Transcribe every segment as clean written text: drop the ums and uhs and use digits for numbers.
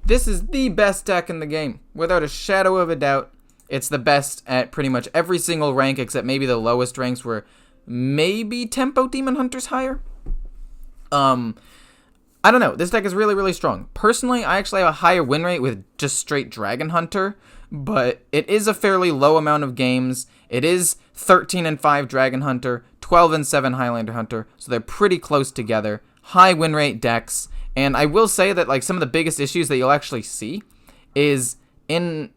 This is the best deck in the game, without a shadow of a doubt. It's the best at pretty much every single rank except maybe the lowest ranks where maybe Tempo Demon Hunter's higher. I don't know. This deck is really, really strong. Personally, I actually have a higher win rate with just straight Dragon Hunter, but it is a fairly low amount of games. It is 13-5 Dragon Hunter, 12-7 Highlander Hunter, so they're pretty close together. High win rate decks, and I will say that like some of the biggest issues that you'll actually see is in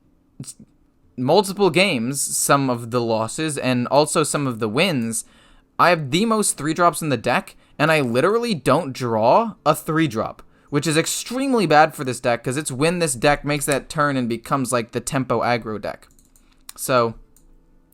multiple games, some of the losses and also some of the wins. I have the most 3-drops in the deck, and I literally don't draw a 3-drop, which is extremely bad for this deck because it's when this deck makes that turn and becomes like the tempo aggro deck. So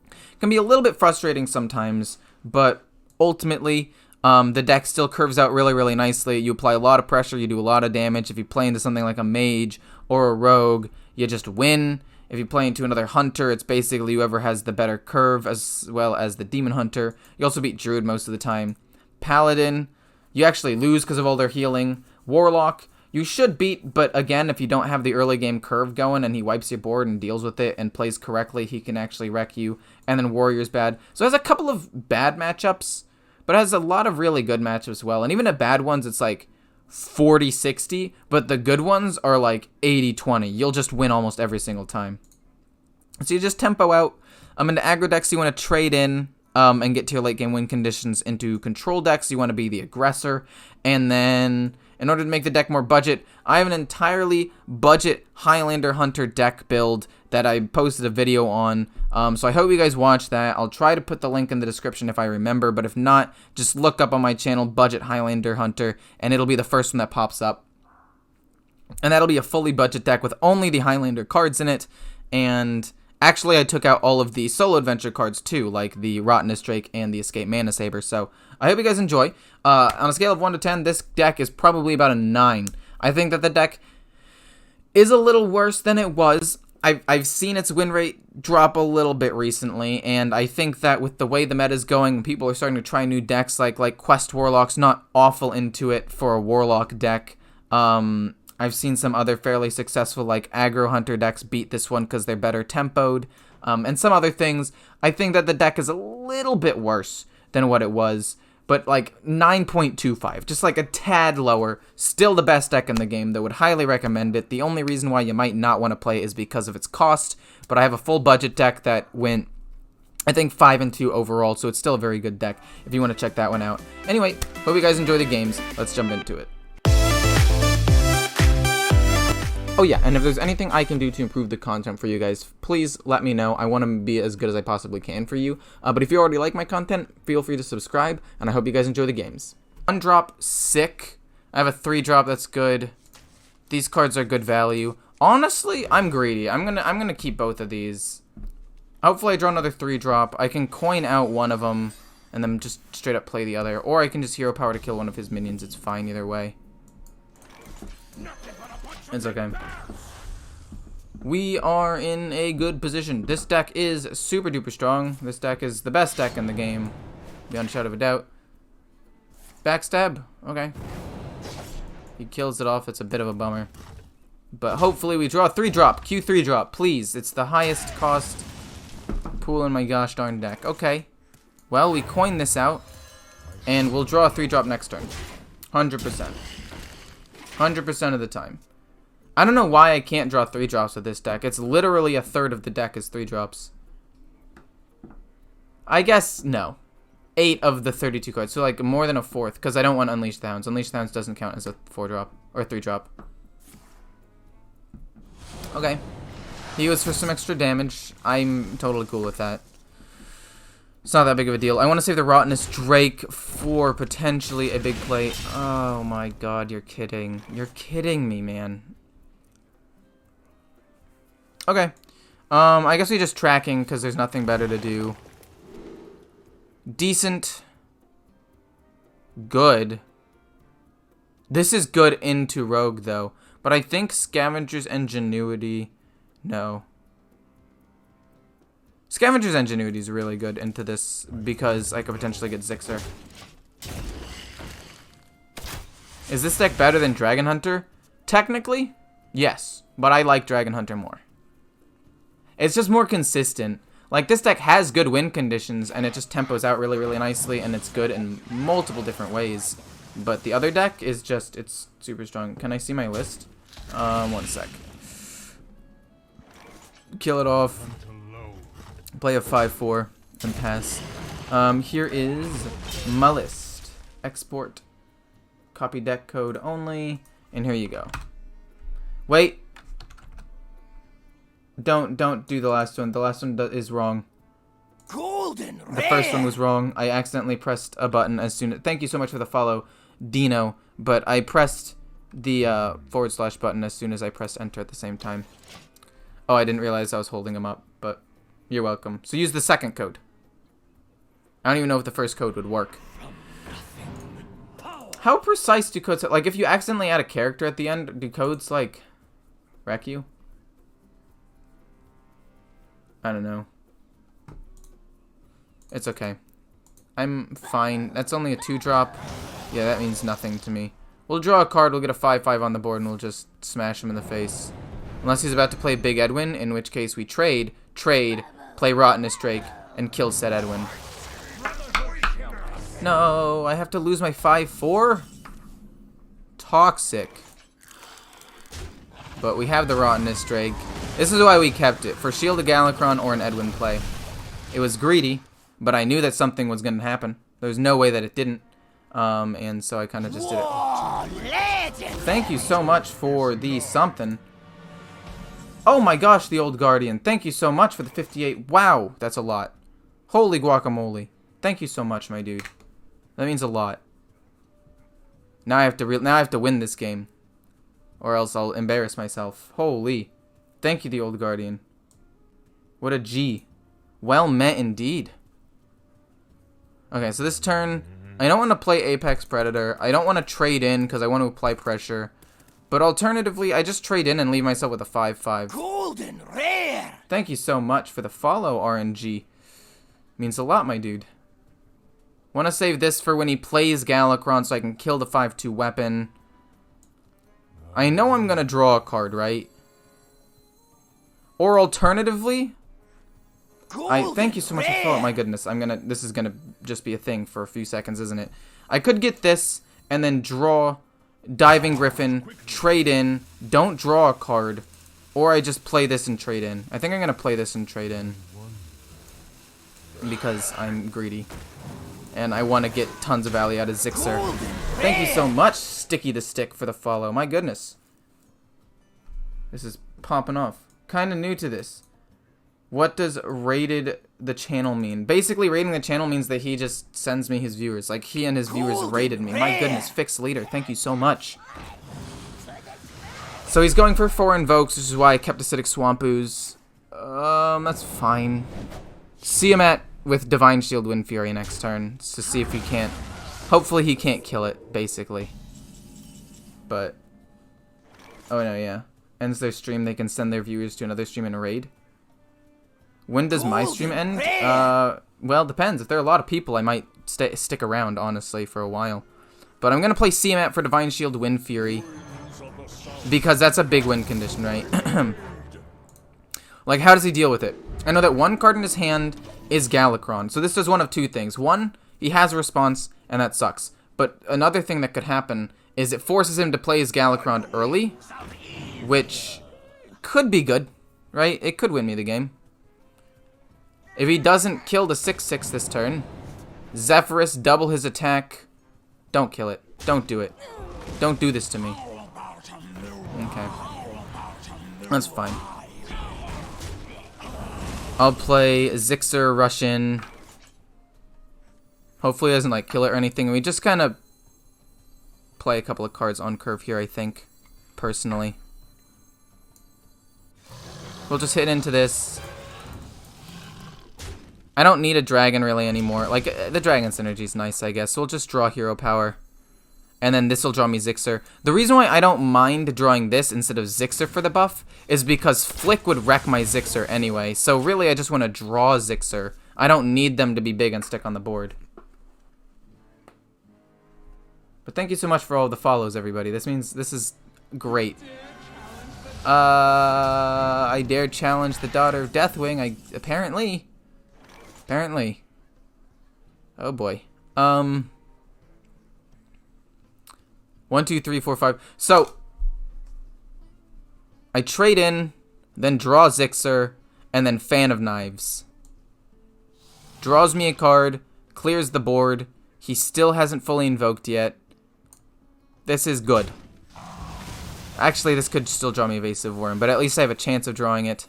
it can be a little bit frustrating sometimes, but ultimately the deck still curves out really, really nicely. You apply a lot of pressure, you do a lot of damage. If you play into something like a mage or a rogue, you just win. If you play into another hunter, it's basically whoever has the better curve as well as the demon hunter. You also beat druid most of the time. Paladin, you actually lose because of all their healing. Warlock, you should beat, but again, if you don't have the early game curve going and he wipes your board and deals with it and plays correctly, he can actually wreck you. And then Warrior's bad. So it has a couple of bad matchups, but it has a lot of really good matchups as well. And even the bad ones, it's like 40-60, but the good ones are like 80-20. You'll just win almost every single time. So you just tempo out. Into aggro decks, you want to trade in and get to your late game win conditions. Into control decks, you want to be the aggressor. And then in order to make the deck more budget, I have an entirely budget Highlander Hunter deck build that I posted a video on. So I hope you guys watch that. I'll try to put the link in the description if I remember, but if not, just look up on my channel, Budget Highlander Hunter, and it'll be the first one that pops up. And that'll be a fully budget deck with only the Highlander cards in it, and actually I took out all of the solo adventure cards too, like the Rottenest Drake and the Escape Mana Saber, so I hope you guys enjoy. On a scale of 1 to 10, this deck is probably about a 9. I think that the deck is a little worse than it was. I've seen its win rate drop a little bit recently, and I think that with the way the meta is going, people are starting to try new decks like Quest Warlock's not awful into it for a Warlock deck. I've seen some other fairly successful like aggro hunter decks beat this one because they're better tempoed, and some other things. I think that the deck is a little bit worse than what it was, but like 9.25, just like a tad lower. Still the best deck in the game, though would highly recommend it. The only reason why you might not want to play is because of its cost, but I have a full budget deck that went, I think, 5-2 overall, so it's still a very good deck if you want to check that one out. Anyway, hope you guys enjoy the games. Let's jump into it. Oh yeah, and if there's anything I can do to improve the content for you guys, please let me know. I want to be as good as I possibly can for you. But if you already like my content, feel free to subscribe, and I hope you guys enjoy the games. 1-drop, sick. I have a 3-drop, that's good. These cards are good value. Honestly, I'm greedy. I'm gonna keep both of these. Hopefully I draw another 3-drop. I can coin out one of them, and then just straight up play the other. Or I can just hero power to kill one of his minions. It's fine either way. It's okay. We are in a good position. This deck is super duper strong. This deck is the best deck in the game, beyond a shadow of a doubt. Backstab? Okay. He kills it off. It's a bit of a bummer. But hopefully we draw a 3-drop. Q3 drop, please. It's the highest cost pool in my gosh darn deck. Okay. Well, we coin this out, and we'll draw a 3-drop next turn. 100%. 100% of the time. I don't know why I can't draw 3-drops with this deck. It's literally a third of the deck is 3-drops. I guess, no. 8 of the 32 cards. So, like, more than a fourth, because I don't want Unleash the Hounds. Unleash the Hounds doesn't count as a 4-drop, or a 3-drop. Okay. He was for some extra damage. I'm totally cool with that. It's not that big of a deal. I want to save the Rottenest Drake for potentially a big play. Oh my god, you're kidding. You're kidding me, man. Okay. I guess we're just tracking because there's nothing better to do. Decent. Good. This is good into Rogue, though. But I think Scavenger's Ingenuity... No. Scavenger's Ingenuity is really good into this because I could potentially get Zixer. Is this deck better than Dragon Hunter? Technically, Yes, but I like Dragon Hunter more. It's just more consistent. Like, this deck has good win conditions, and it just tempos out really, really nicely, and it's good in multiple different ways. But the other deck is just, it's super strong. Can I see my list? 1 sec. Kill it off. Play a 5-4 and pass. Here is my list. Export. Copy deck code only. And here you go. Wait. Don't do the last one. The last one is wrong. Golden The first one was wrong. I accidentally pressed a button as soon as... Thank you so much for the follow, Dino. But I pressed the / button as soon as I pressed enter at the same time. Oh, I didn't realize I was holding them up, but you're welcome. So use the second code. I don't even know if the first code would work. How precise do codes... Like, if you accidentally add a character at the end, do codes, like, wreck you? I don't know. It's okay. I'm fine. That's only a 2-drop. Yeah, that means nothing to me. We'll draw a card, we'll get a 5-5 on the board, and we'll just smash him in the face. Unless he's about to play Big Edwin, in which case we trade, play Rottenest Drake, and kill said Edwin. No, I have to lose my 5-4? Toxic. But we have the Rottenest Drake. This is why we kept it, for Shield of Galakron or an Edwin play. It was greedy, but I knew that something was going to happen. There was no way that it didn't. And so I kind of just did it. Thank you so much for the something. Oh my gosh, the Old Guardian. Thank you so much for the 58. Wow, that's a lot. Holy guacamole. Thank you so much, my dude. That means a lot. Now I have to win this game, or else I'll embarrass myself. Holy. Thank you, the Old Guardian. What a G. Well met indeed. Okay, so this turn, I don't want to play Apex Predator. I don't want to trade in because I want to apply pressure. But alternatively, I just trade in and leave myself with a 5-5. Golden rare. Thank you so much for the follow, RNG. Means a lot, my dude. Want to save this for when he plays Galakron so I can kill the 5-2 weapon. I know I'm going to draw a card, right? Or alternatively, thank you so much for the follow. My goodness, this is gonna just be a thing for a few seconds, isn't it? I could get this and then draw Diving Griffin, trade in, don't draw a card, or I just play this and trade in. I think I'm going to play this and trade in because I'm greedy and I want to get tons of value out of Zixer. Thank you so much, Sticky the Stick, for the follow. My goodness. This is popping off. Kind of new to this. What does rated the channel mean? Basically, rating the channel means that he just sends me his viewers. Like, he and his viewers rated me. My goodness, Fixed Leader, thank you so much. So he's going for 4 invokes, which is why I kept Acidic Swamp Ooze. That's fine. See him with Divine Shield Wind Fury next turn, to see if he can't... Hopefully he can't kill it, basically. But... Oh no, yeah. Ends their stream, they can send their viewers to another stream in a raid. When does my stream end? Well, depends. If there are a lot of people, I might stick around, honestly, for a while. But I'm going to play CMAT for Divine Shield Wind Fury, because that's a big win condition, right? Like, how does he deal with it? I know that one card in his hand is Galakron, so this does one of two things. One, he has a response, and that sucks. But another thing that could happen is it forces him to play his Galakron early, which could be good, right? It could win me the game. If he doesn't kill the 6/6 this turn, Zephyrus, double his attack. Don't kill it. Don't do it. Don't do this to me. Okay. That's fine. I'll play Zixer, Russian. Hopefully he doesn't, like, kill it or anything. We just kind of play a couple of cards on curve here, I think, personally. We'll just hit into this. I don't need a dragon really anymore. Like, the dragon synergy is nice, I guess. So we'll just draw hero power. And then this will draw me Zixer. The reason why I don't mind drawing this instead of Zixer for the buff is because Flick would wreck my Zixer anyway. So really, I just want to draw Zixer. I don't need them to be big and stick on the board. But thank you so much for all the follows, everybody. This means this is great. I dare challenge the daughter of Deathwing. Apparently. Oh boy. 1, 2, 3, 4, 5. So I trade in, then draw Zixer, and then Fan of Knives. Draws me a card, clears the board. He still hasn't fully invoked yet. This is good. Actually, this could still draw me Evasive Worm, but at least I have a chance of drawing it.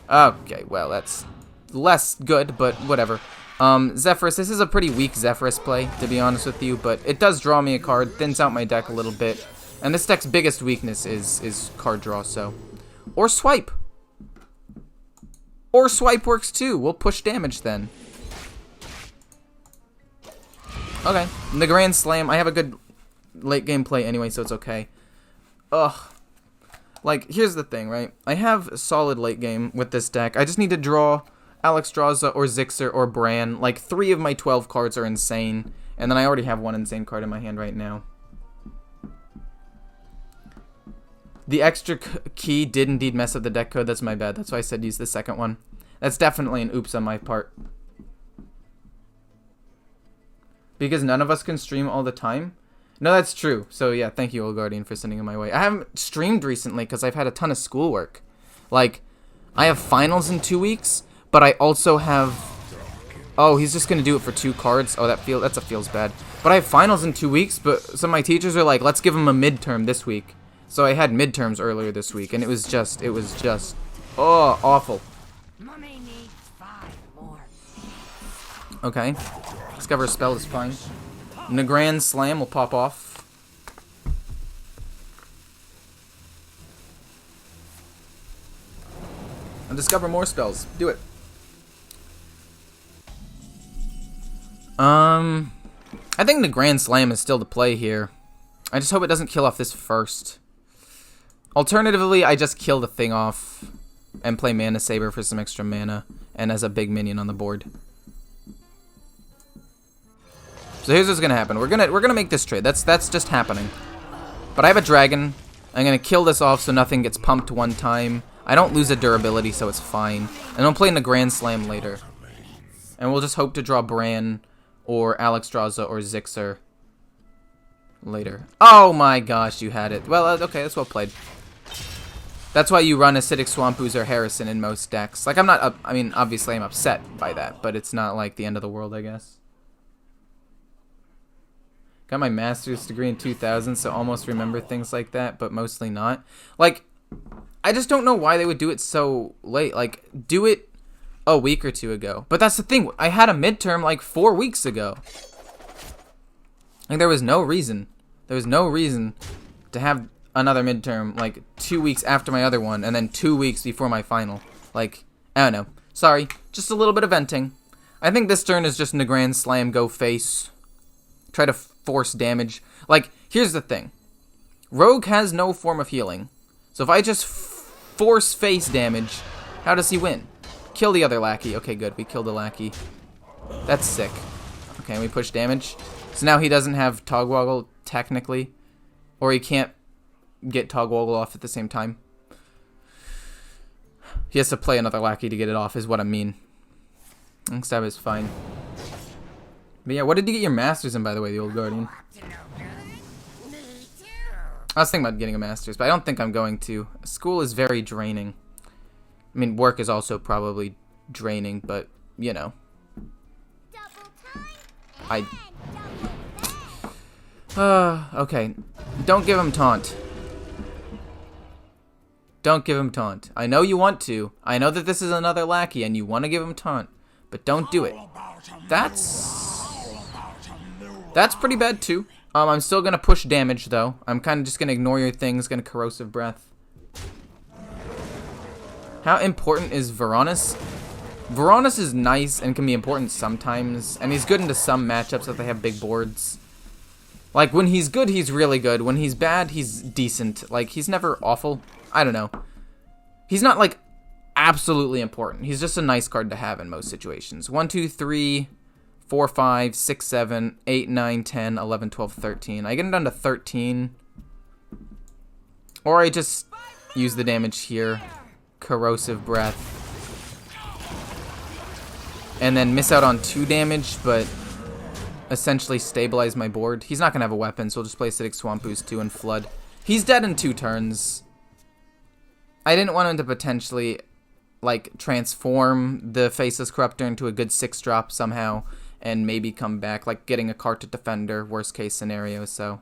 Okay, well, that's less good, but whatever. Zephyrus, this is a pretty weak Zephyrus play, to be honest with you, but it does draw me a card, thins out my deck a little bit. And this deck's biggest weakness is card draw, so. Or Swipe. Or Swipe works too. We'll push damage then. Okay, the Grand Slam. I have a good late game play anyway, so it's okay. Ugh. Like, here's the thing, right? I have a solid late game with this deck. I just need to draw Alexstrasza or Zixer or Bran. Like, 3 of my 12 cards are insane. And then I already have 1 insane card in my hand right now. The extra key did indeed mess up the deck code. That's my bad. That's why I said use the second one. That's definitely an oops on my part. Because none of us can stream all the time. No, that's true. So yeah, thank you, Old Guardian, for sending it my way. I haven't streamed recently because I've had a ton of schoolwork. Like, I have finals in 2 weeks, but I also have... Oh, he's just gonna do it for 2 cards. Oh, that's a feels bad. But I have finals in 2 weeks, but some of my teachers are like, let's give him a midterm this week. So I had midterms earlier this week, and it was just, oh, awful. Mummy needs 5 more. Okay. Discover a spell is fine. And a Grand Slam will pop off. And discover more spells. Do it. I think the Grand Slam is still the play here. I just hope it doesn't kill off this first. Alternatively, I just kill the thing off and play Mana Saber for some extra mana and as a big minion on the board. So here's what's gonna happen. We're gonna make this trade. That's just happening. But I have a dragon. I'm gonna kill this off so nothing gets pumped one time. I don't lose a durability, so it's fine. And I'll play in the Grand Slam later. And we'll just hope to draw Bran or Alexstrasza or Zixer later. Oh my gosh, you had it. Well, okay, that's well played. That's why you run Acidic Swamp Ooze or Harrison in most decks. Like, I'm not, I mean, obviously I'm upset by that, but it's not like the end of the world, I guess. Got my master's degree in 2000, so almost remember things like that, but mostly not. Like, I just don't know why they would do it so late. Like, do it a week or 2 ago. But that's the thing. I had a midterm like 4 weeks ago. Like, there was no reason. There was no reason to have another midterm like 2 weeks after my other one and then 2 weeks before my final. Like, I don't know. Sorry. Just a little bit of venting. I think this turn is just in the Grand Slam, go face. Try to force damage. Like, here's the thing. Rogue has no form of healing. So if I just force face damage, how does he win? Kill the other lackey. Okay, good. We killed the lackey. That's sick. Okay, we push damage. So now he doesn't have Togwoggle, technically. Or he can't get Togwoggle off at the same time. He has to play another lackey to get it off, is what I mean. Stab is fine. But yeah, what did you get your master's in, by the way, the Old Guardian? I was thinking about getting a master's, but I don't think I'm going to. School is very draining. I mean, work is also probably draining, but, you know. Okay. Don't give him taunt. Don't give him taunt. I know you want to. I know that this is another lackey and you want to give him taunt, but don't do it. That's pretty bad too. I'm still gonna push damage though. I'm kind of just gonna ignore your things. Gonna corrosive breath. How important is Varanus? Varanus is nice and can be important sometimes, and he's good into some matchups if they have big boards. Like, when he's good, he's really good. When he's bad, he's decent. Like, he's never awful. I don't know. He's not, like, absolutely important. He's just a nice card to have in most situations. 1, 2, 3, 4, 5, 6, 7, 8, 9, 10, 11, 12, 13. I get him down to 13. Or I just use the damage here. Corrosive Breath. And then miss out on 2 damage, but essentially stabilize my board. He's not going to have a weapon, so we'll just play Acidic Swamp Boost 2 and Flood. He's dead in 2 turns. I didn't want him to potentially, like, transform the Faceless Corruptor into a good 6-drop somehow, and maybe come back, like getting a card to Defender, worst case scenario, so.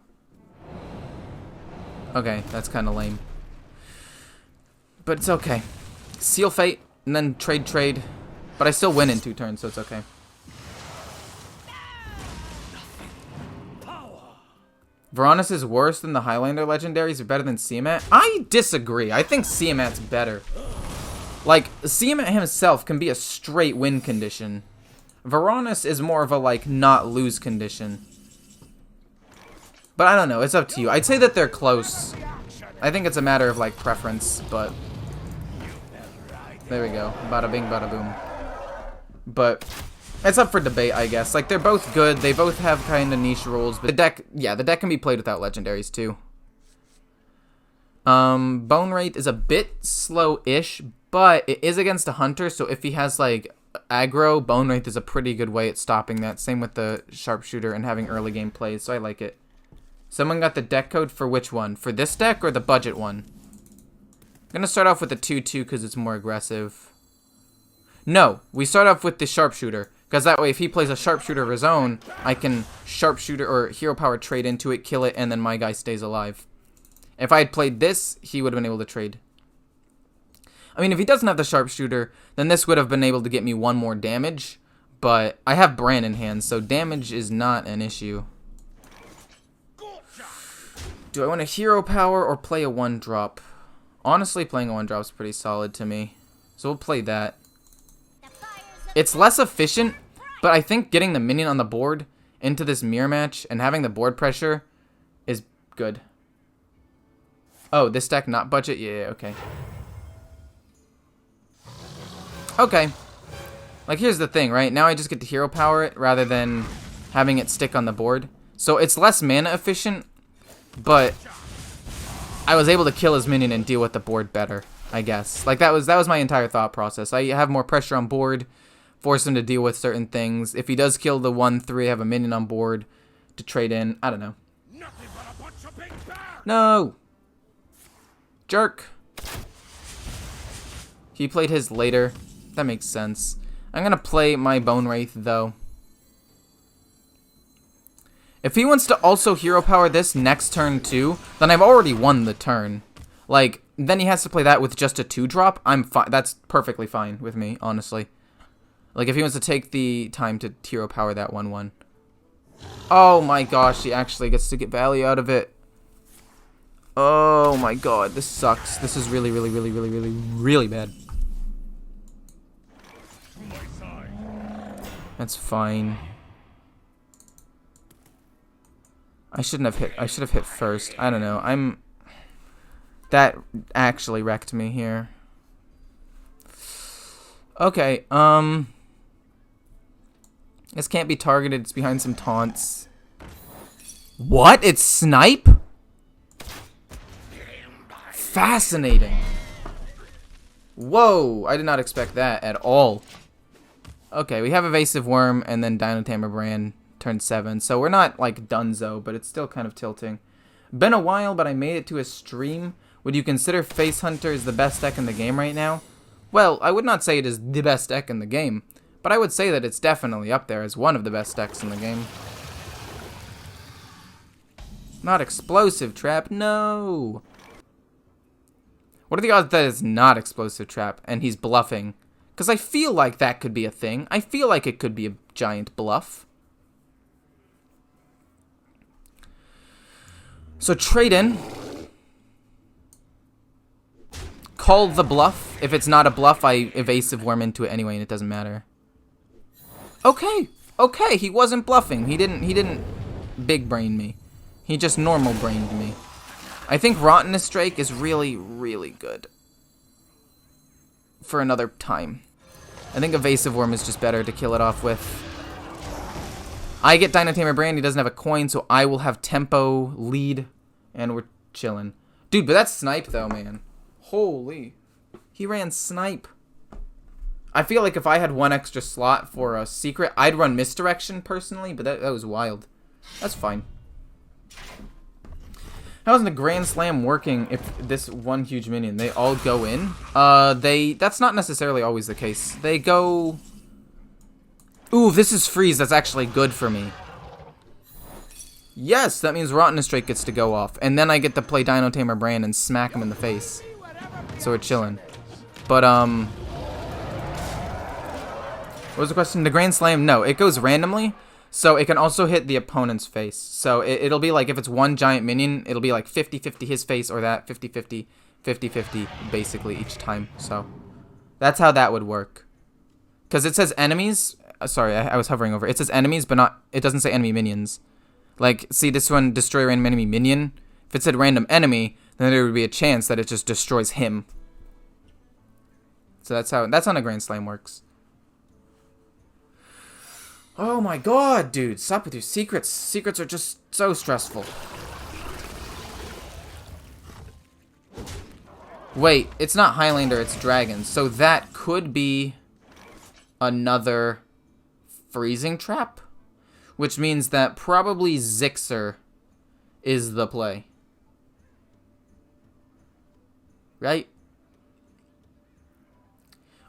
Okay, that's kind of lame. But it's okay. Seal Fate, and then trade. But I still win in 2 turns, so it's okay. Varonis is worse than the Highlander legendaries, or better than Siamat? I disagree. I think Siamat's better. Like, Siamat himself can be a straight win condition. Varonis is more of a, like, not lose condition. But I don't know. It's up to you. I'd say that they're close. I think it's a matter of, like, preference, but... There we go. Bada bing, bada boom. But it's up for debate, I guess. Like, they're both good. They both have kind of niche roles. But the deck, yeah, the deck can be played without legendaries, too. Bone Wraith is a bit slow-ish, but it is against a hunter, so if he has, like, aggro, Bone Wraith is a pretty good way at stopping that. Same with the Sharpshooter and having early game plays, so I like it. Someone got the deck code for which one? For this deck or the budget one? I'm going to start off with the 2-2 because it's more aggressive. No, we start off with the Sharpshooter, because that way if he plays a Sharpshooter of his own, I can Sharpshooter or Hero Power trade into it, kill it, and then my guy stays alive. If I had played this, he would have been able to trade. I mean, if he doesn't have the Sharpshooter, then this would have been able to get me 1 more damage, but I have Bran in hand, so damage is not an issue. Do I want a Hero Power or play a 1-drop? Honestly, playing a 1-drop is pretty solid to me, so we'll play that. It's less efficient, but I think getting the minion on the board into this mirror match and having the board pressure is good. Oh, this deck not budget? Yeah, okay. Okay. Like, here's the thing, right? Now I just get to hero power it rather than having it stick on the board. So it's less mana efficient, but I was able to kill his minion and deal with the board better, I guess. Like, that was my entire thought process. I have more pressure on board, force him to deal with certain things. If he does kill the 1/3, I have a minion on board to trade in. I don't know. No! Jerk! He played his later. That makes sense. I'm gonna play my Bone Wraith, though. If he wants to also hero power this next turn, too, then I've already won the turn. Like, then he has to play that with just a 2-drop. I'm fine. That's perfectly fine with me, honestly. Like, if he wants to take the time to hero power that 1/1. Oh my gosh, he actually gets to get value out of it. Oh my god, this sucks. This is really, really, really, really, really, really bad. That's fine. I shouldn't have hit. I should have hit first. I don't know. That actually wrecked me here. Okay, this can't be targeted. It's behind some taunts. What? It's snipe? Fascinating. Whoa, I did not expect that at all. Okay, we have Evasive Worm and then Dinotamer Brand turn 7. So we're not like donezo, but it's still kind of tilting. Been a while, but I made it to a stream. Would you consider Face Hunter is the best deck in the game right now? Well, I would not say it is the best deck in the game, but I would say that it's definitely up there as one of the best decks in the game. Not Explosive Trap, no! What are the odds that it's not Explosive Trap and he's bluffing? Because I feel like that could be a thing. I feel like it could be a giant bluff. So trade in. Call the bluff. If it's not a bluff, I Evasive Worm into it anyway and it doesn't matter. Okay. Okay, he wasn't bluffing. He didn't big brain me. He just normal brained me. I think Rottenest Drake is really, really good for another time. I think Evasive Worm is just better to kill it off with. I get Dinotamer Brand, he doesn't have a coin, so I will have tempo lead, and we're chilling. Dude, but that's snipe though, man. Holy. He ran snipe. I feel like if I had one extra slot for a secret, I'd run misdirection personally, but that was wild. That's fine. How isn't the Grand Slam working if this one huge minion, they all go in? That's not necessarily always the case. They go... Ooh, if this is freeze, that's actually good for me. Yes, that means Rotten Strike gets to go off. And then I get to play Dino Tamer Brand and smack him in the face. So we're chilling. But, what was the question? The Grand Slam? No, it goes randomly. So it can also hit the opponent's face. So it'll be like, if it's one giant minion, it'll be like 50-50 his face or that, 50-50, 50-50 basically each time. So that's how that would work. Because it says enemies. Sorry, I was hovering over. It says enemies, but not. It doesn't say enemy minions. Like, see this one, destroy random enemy minion? If it said random enemy, then there would be a chance that it just destroys him. So that's how a Grand Slam works. Oh my god, dude. Stop with your secrets. Secrets are just so stressful. Wait, it's not Highlander, it's Dragon. So that could be another freezing trap? Which means that probably Zixer is the play. Right?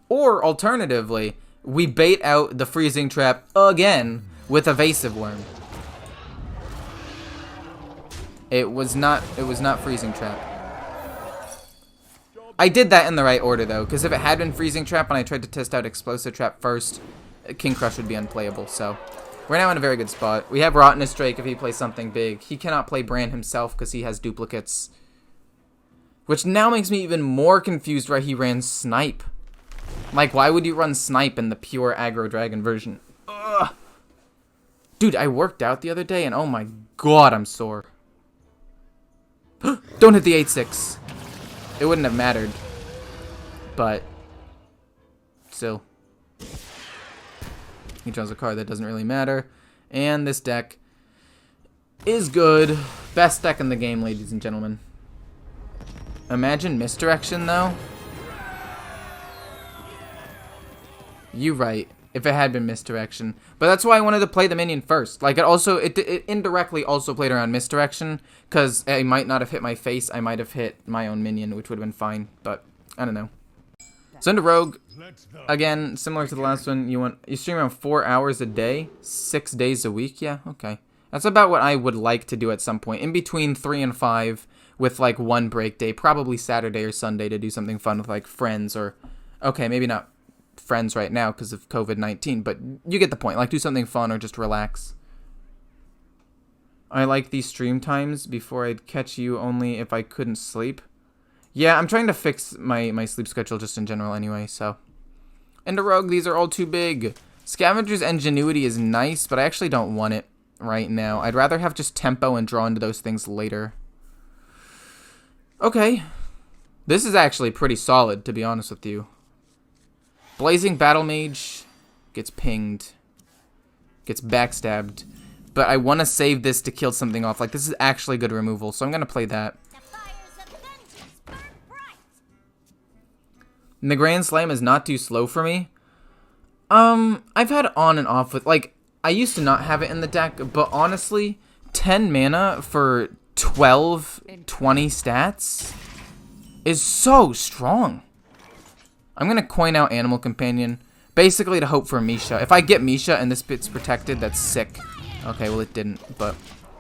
Or, alternatively, we bait out the freezing trap again with Evasive Worm. It was not freezing trap. I did that in the right order though, because if it had been freezing trap and I tried to test out explosive trap first, King Crush would be unplayable. So we're now in a very good spot. We have Rottenest Drake if he plays something big. He cannot play Bran himself because he has duplicates, which now makes me even more confused why he ran Snipe. Like, why would you run Snipe in the pure aggro dragon version? Ugh. Dude, I worked out the other day, and oh my god, I'm sore. Don't hit the 8-6. It wouldn't have mattered. But, still. He draws a card that doesn't really matter. And this deck is good. Best deck in the game, ladies and gentlemen. Imagine Misdirection, though. You right, if it had been Misdirection. But that's why I wanted to play the minion first. Like, it indirectly also played around Misdirection, because I might not have hit my face, I might have hit my own minion, which would have been fine, but I don't know. So into Rogue, again, similar to the last one, you stream around 4 hours a day, 6 days a week, yeah, okay. That's about what I would like to do at some point, in between 3 and 5, with like one break day, probably Saturday or Sunday to do something fun with like friends, or, okay, maybe not friends right now because of COVID-19, but you get the point. Like, do something fun or just relax. I like these stream times before I'd catch you only if I couldn't sleep. Yeah, I'm trying to fix my sleep schedule just in general anyway, so. Into Rogue, these are all too big. Scavenger's Ingenuity is nice, but I actually don't want it right now. I'd rather have just tempo and draw into those things later. Okay. This is actually pretty solid, to be honest with you. Blazing Battle Mage gets pinged, gets backstabbed, but I want to save this to kill something off. Like, this is actually good removal, so I'm going to play that. And the Grand Slam is not too slow for me. I've had on and off with, like, I used to not have it in the deck, but honestly, 10 mana for 12, 20 stats is so strong. I'm going to coin out Animal Companion, basically to hope for Misha. If I get Misha and this bit's protected, that's sick. Okay, well it didn't, but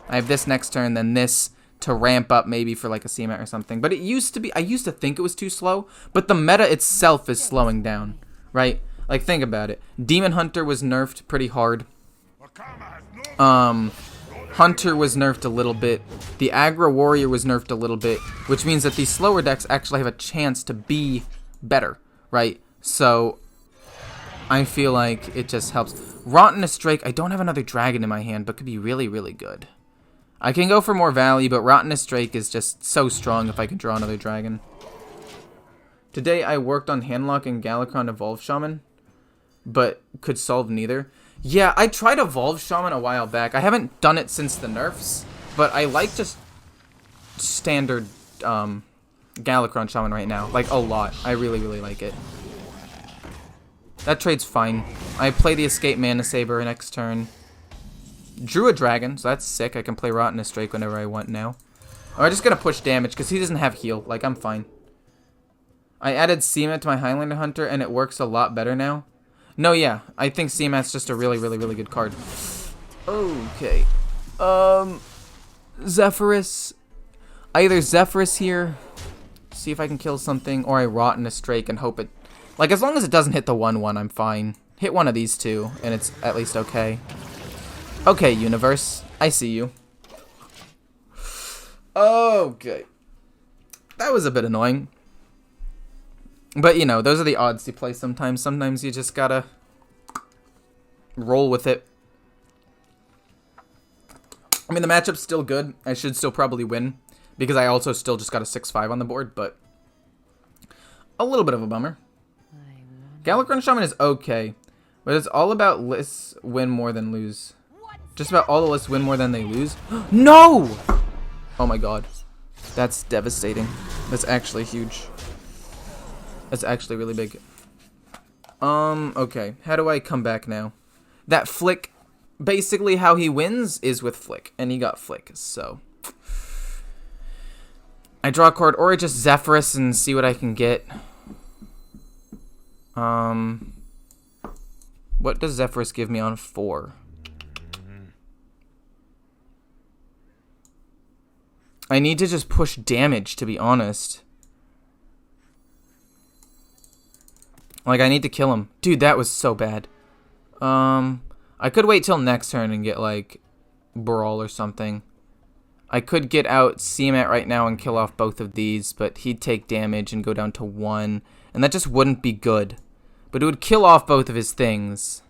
I have this next turn, then this to ramp up maybe for like a CMAT or something. But it used to be, I used to think it was too slow, but the meta itself is slowing down, right? Like, think about it. Demon Hunter was nerfed pretty hard. Hunter was nerfed a little bit. The Aggro Warrior was nerfed a little bit, which means that these slower decks actually have a chance to be better. Right, so I feel like it just helps. Rottenest Drake, I don't have another dragon in my hand, but could be really, really good. I can go for more value, but Rottenest Drake is just so strong if I can draw another dragon. Today I worked on Handlock and Galakron Evolve Shaman, but could solve neither. Yeah, I tried Evolve Shaman a while back. I haven't done it since the nerfs, but I like just standard Galakron Shaman right now. Like, a lot. I really, really like it. That trade's fine. I play the Escape Mana Saber next turn. Drew a Dragon, so that's sick. I can play Rottenness Drake whenever I want now. Or I'm just gonna push damage, because he doesn't have heal. Like, I'm fine. I added Seamat to my Highlander Hunter, and it works a lot better now. No, yeah. I think Seamat's just a really, really, really good card. Okay. Zephyrus. Either Zephyrus here, see if I can kill something, or I Rottenness Drake and hope it... Like, as long as it doesn't hit the 1/1, I'm fine. Hit one of these two, and it's at least okay. Okay, universe. I see you. Okay. That was a bit annoying. But, you know, those are the odds you play sometimes. Sometimes you just gotta roll with it. I mean, the matchup's still good. I should still probably win, because I also still just got a 6-5 on the board, but a little bit of a bummer. Galakron Shaman is okay, but it's all about lists win more than lose. Just about all the lists win more than they lose. No! Oh my god. That's devastating. That's actually huge. That's actually really big. Okay. How do I come back now? That Flick, basically how he wins is with Flick, and he got Flick, so... I draw a card, or I just Zephyrus and see what I can get. What does Zephyrus give me on 4? I need to just push damage, to be honest. Like, I need to kill him. Dude, that was so bad. I could wait till next turn and get, like, Brawl or something. I could get out Seamat right now and kill off both of these, but he'd take damage and go down to 1. And that just wouldn't be good. But it would kill off both of his things.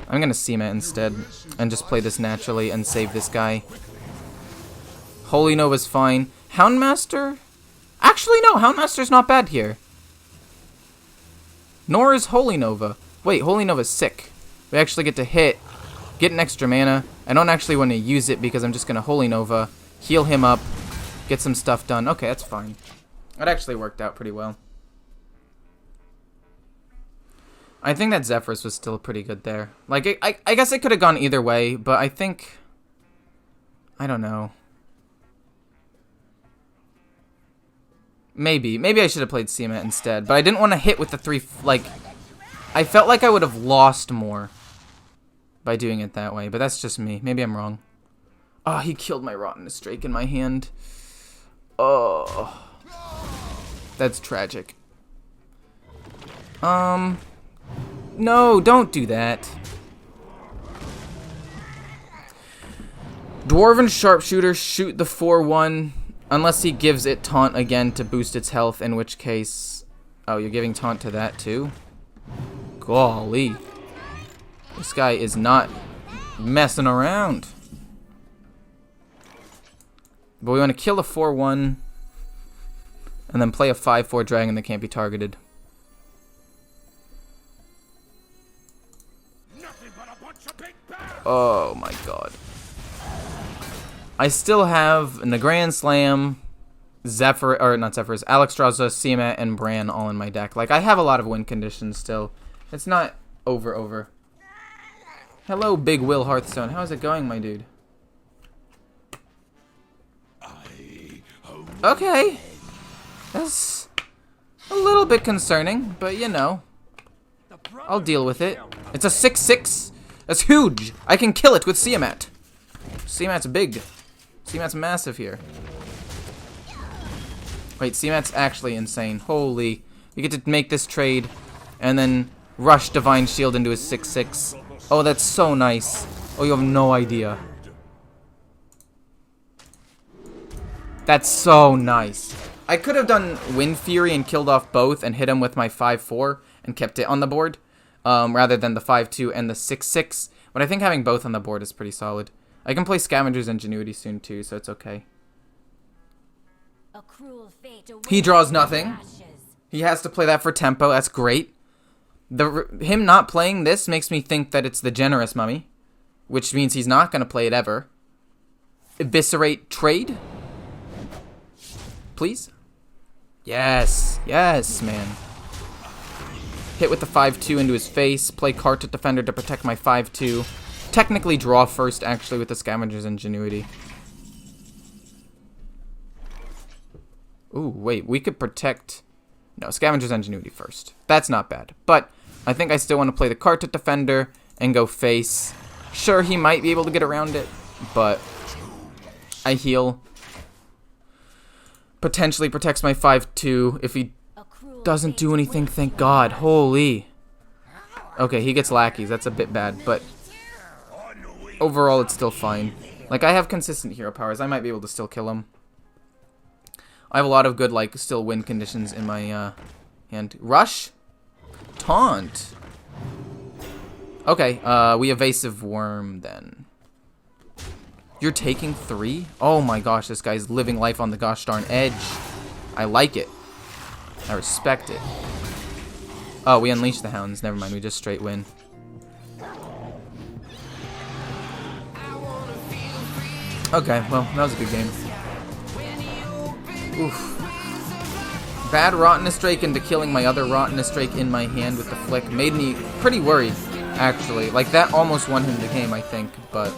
I'm gonna Seamat instead and just play this naturally and save this guy. Holy Nova's fine. Houndmaster? Actually, no. Houndmaster's not bad here. Nor is Holy Nova. Wait, Holy Nova's sick. We actually get to hit, get an extra mana. I don't actually want to use it because I'm just gonna Holy Nova, heal him up, get some stuff done. Okay, that's fine. That actually worked out pretty well. I think that Zephyrus was still pretty good there. Like, I guess it could have gone either way, but I think... I don't know. Maybe I should have played Seamat instead, but I didn't want to hit with the 3... Like, I felt like I would have lost more by doing it that way, but that's just me. Maybe I'm wrong. Oh, he killed my Rottenness Drake in my hand. Oh... That's tragic. No, don't do that. Dwarven Sharpshooter, shoot the 4/1, unless he gives it Taunt again to boost its health, in which case... Oh, you're giving Taunt to that too? Golly. This guy is not messing around. But we want to kill a 4/1, and then play a 5/4 dragon that can't be targeted. Oh my god. I still have Nagran Slam, Zephyr, or not Zephyrus, Alexstrasza, Seamat, and Bran all in my deck. Like, I have a lot of win conditions still. It's not over. Hello, Big Will Hearthstone. How's it going, my dude? Okay. That's a little bit concerning, but you know. I'll deal with it. It's a 6/6. That's huge. I can kill it with Seamat. Seamat's big. Seamat's massive here. Wait, Seamat's actually insane. Holy. We get to make this trade and then rush Divine Shield into his 6/6. Oh, that's so nice. Oh, you have no idea. That's so nice. I could have done Wind Fury and killed off both and hit him with my 5/4 and kept it on the board. Rather than the 5/2 and the 6/6. But I think having both on the board is pretty solid. I can play Scavenger's Ingenuity soon too, so it's okay. He draws nothing. He has to play that for tempo. That's great. Him not playing this makes me think that it's the Generous Mummy, which means he's not going to play it ever. eviscerate trade? Please? Yes. Yes, man. Hit with the 5-2 into his face. Play Carpet Defender to protect my 5-2. Technically draw first, actually, with the Scavenger's Ingenuity. Ooh, wait. We could protect... No, Scavenger's Ingenuity first. That's not bad. But I think I still want to play the Carpet Defender and go face. Sure, he might be able to get around it, but I heal. Potentially protects my 5-2 if he doesn't do anything, thank God. Holy. Okay, he gets lackeys. That's a bit bad, but overall it's still fine. Like, I have consistent hero powers. I might be able to still kill him. I have a lot of good, like, still win conditions in my hand. Rush? Taunt. Okay, we Evasive Worm then. You're taking 3? Oh my gosh, this guy's living life on the gosh darn edge. I like it. I respect it. Oh, we unleash the hounds. Never mind, we just straight win. Okay, well, that was a good game. Oof. Bad Rottenest Drake into killing my other Rottenest Drake in my hand with the flick made me pretty worried, actually. Like, that almost won him the game, I think, but